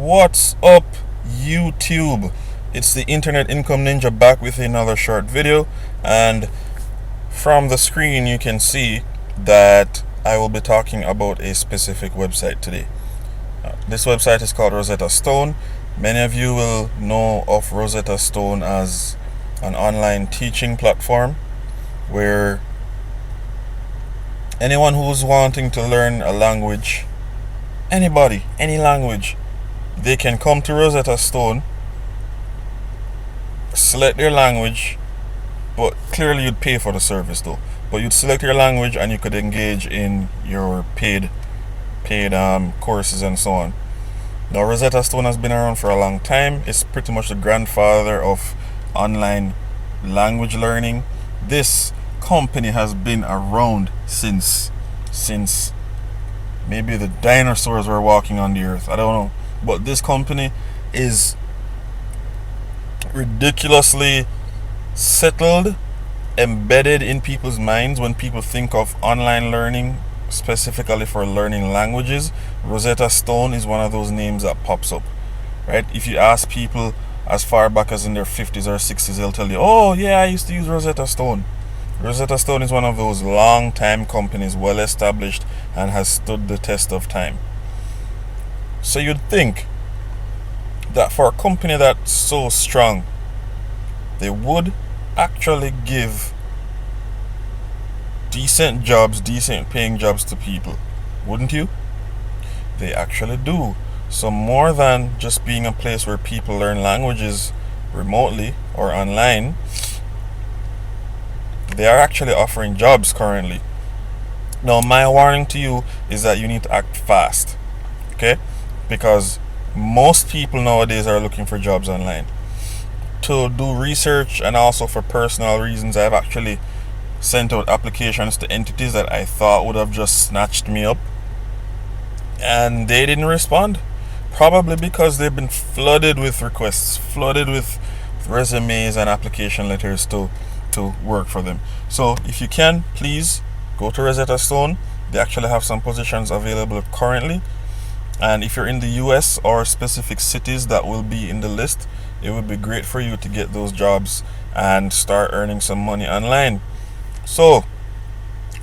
What's up, YouTube? It's the Internet Income Ninja back with another short video, and from the screen you can see that I will be talking about a specific website today. This website is called Rosetta Stone. Many of you will know of Rosetta Stone as an online teaching platform where anyone who's wanting to learn a language, anybody, any language, they can come to Rosetta Stone, select their language, but clearly you'd pay for the service though. But you'd select your language and you could engage in your paid courses and so on. Now, Rosetta Stone has been around for a long time. It's pretty much the grandfather of online language learning. This company has been around since maybe the dinosaurs were walking on the earth. I don't know. But this company is ridiculously settled, embedded in people's minds. When people think of online learning, specifically for learning languages, Rosetta Stone is one of those names that pops up, right? If you ask people as far back as in their 50s or 60s, they'll tell you, oh yeah, I used to use Rosetta Stone. Rosetta Stone is one of those long time companies, well established, and has stood the test of time. So you'd think that for a company that's so strong, they would actually give decent jobs, decent paying jobs to people, wouldn't you? They actually do. So more than just being a place where people learn languages remotely or online, they are actually offering jobs currently. Now, my warning to you is that you need to act fast, okay? Because most people nowadays are looking for jobs online. To do research and also for personal reasons, I've actually sent out applications to entities that I thought would have just snatched me up, and they didn't respond. Probably because they've been flooded with requests, flooded with resumes and application letters to work for them. So if you can, please go to Rosetta Stone. They actually have some positions available currently, and if you're in the US or specific cities that will be in the list, it would be great for you to get those jobs and start earning some money online. So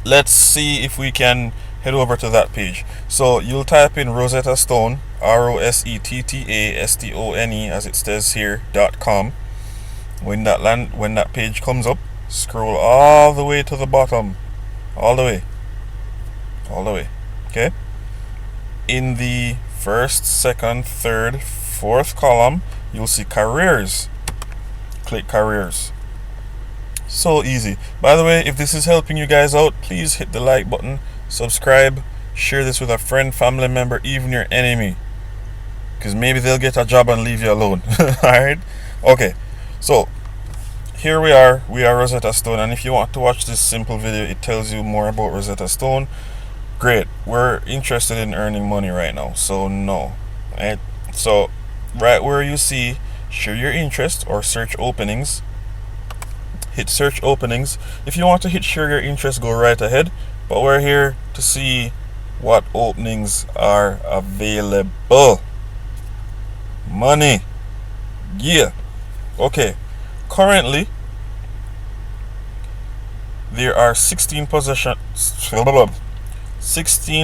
let's see if we can head over to that page. So you'll type in Rosetta Stone, ROSETTASTONE, as it says here, .com. When that page comes up, scroll all the way to the bottom, all the way, okay? In the first, second, third, fourth column, you'll see careers. Click careers. So easy. By the way, if this is helping you guys out, please hit the like button, subscribe, share this with a friend, family member, even your enemy, because maybe they'll get a job and leave you alone. Alright? Okay. So here we are Rosetta Stone, and if you want to watch this simple video, it tells you more about Rosetta Stone. Great. We're interested in earning money right now, so no. Right? So right where you see share your interest or search openings, hit search openings. If you want to hit share your interest, go right ahead, but we're here to see what openings are available. Money. Yeah. Okay. Currently, there are 16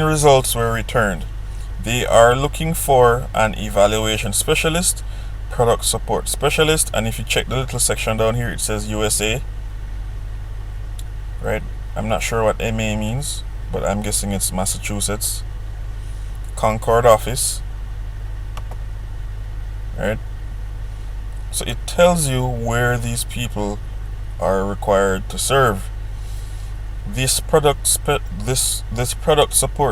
results were returned. They are looking for an evaluation specialist, product support specialist, and if you check the little section down here, it says USA. Right? I'm not sure what MA means, but I'm guessing it's Massachusetts. Concord office. Right? So it tells you where these people are required to serve. This product support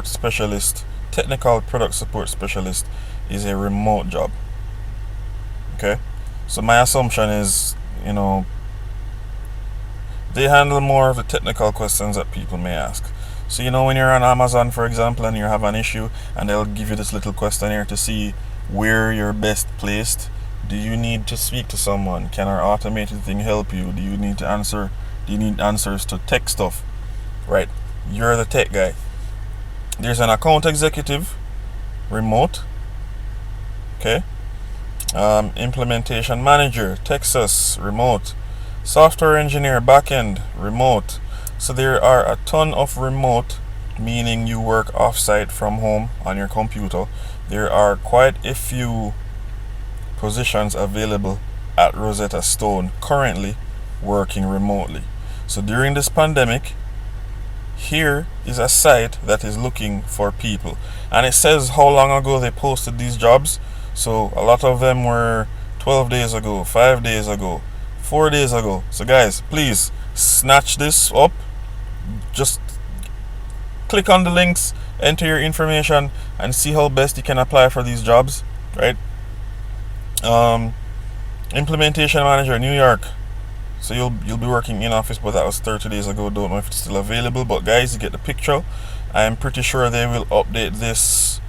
specialist, technical product support specialist, is a remote job. Okay? So my assumption is, they handle more of the technical questions that people may ask. So when you're on Amazon, for example, and you have an issue, and they'll give you this little questionnaire to see where you're best placed. Do you need to speak to someone? Can our automated thing help you? Do you need answers to tech stuff? Right? You're the tech guy. There's an account executive, remote. Okay. Implementation manager, Texas, remote. Software engineer, backend, remote. So there are a ton of remote, meaning you work offsite from home on your computer. There are quite a few positions available at Rosetta Stone currently working remotely. So during this pandemic, here is a site that is looking for people, and it says how long ago they posted these jobs. So a lot of them were 12 days ago, 5 days ago, 4 days ago. So guys, please snatch this up. Just click on the links, enter your information, and see how best you can apply for these jobs, right? Implementation manager, New York. So you'll be working in office, but that was 30 days ago. Don't know if it's still available, but guys, you get the picture. I am pretty sure they will update this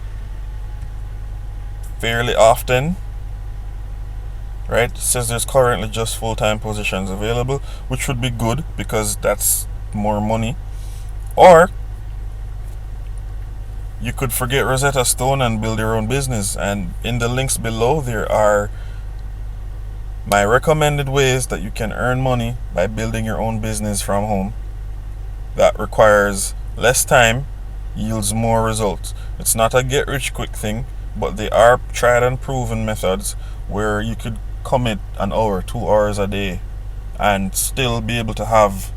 fairly often. Right? It says there's currently just full-time positions available, which would be good because that's more money. Or you could forget Rosetta Stone and build your own business. And in the links below, there are my recommended ways that you can earn money by building your own business from home. That requires less time, yields more results. It's not a get rich quick thing, but they are tried and proven methods where you could commit an hour, 2 hours a day, and still be able to have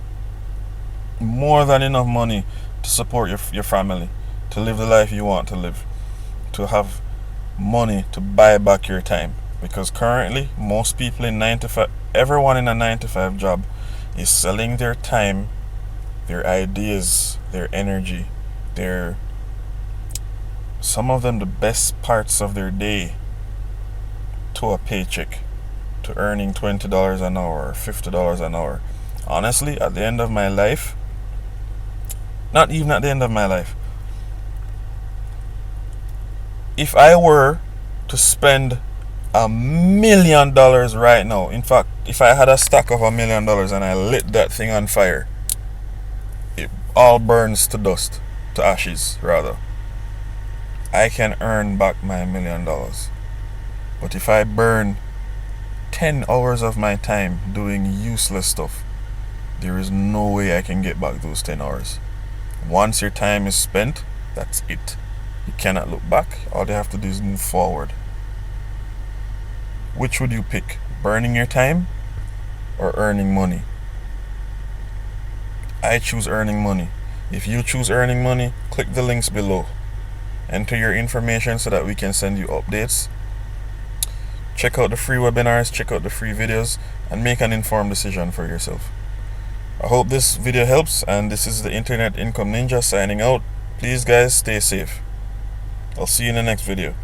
more than enough money to support your family, to live the life you want to live, to have money to buy back your time. Because currently, most people in 9 to 5, everyone in a 9 to 5 job is selling their time, their ideas, their energy, their, some of them, the best parts of their day to a paycheck, to earning $20 an hour or $50 an hour. Honestly, at the end of my life, not even at the end of my life, if I were to spend $1 million right now, in fact, if I had a stack of $1 million and I lit that thing on fire, it all burns to dust, to ashes rather, I can earn back my $1 million. But if I burn 10 hours of my time doing useless stuff, there is no way I can get back those 10 hours. Once your time is spent, that's it. You cannot look back. All you have to do is move forward. Which would you pick? Burning your time or earning money? I choose earning money. If you choose earning money, click the links below. Enter your information so that we can send you updates. Check out the free webinars, check out the free videos, and make an informed decision for yourself. I hope this video helps, and this is the Internet Income Ninja signing out. Please guys, stay safe. I'll see you in the next video.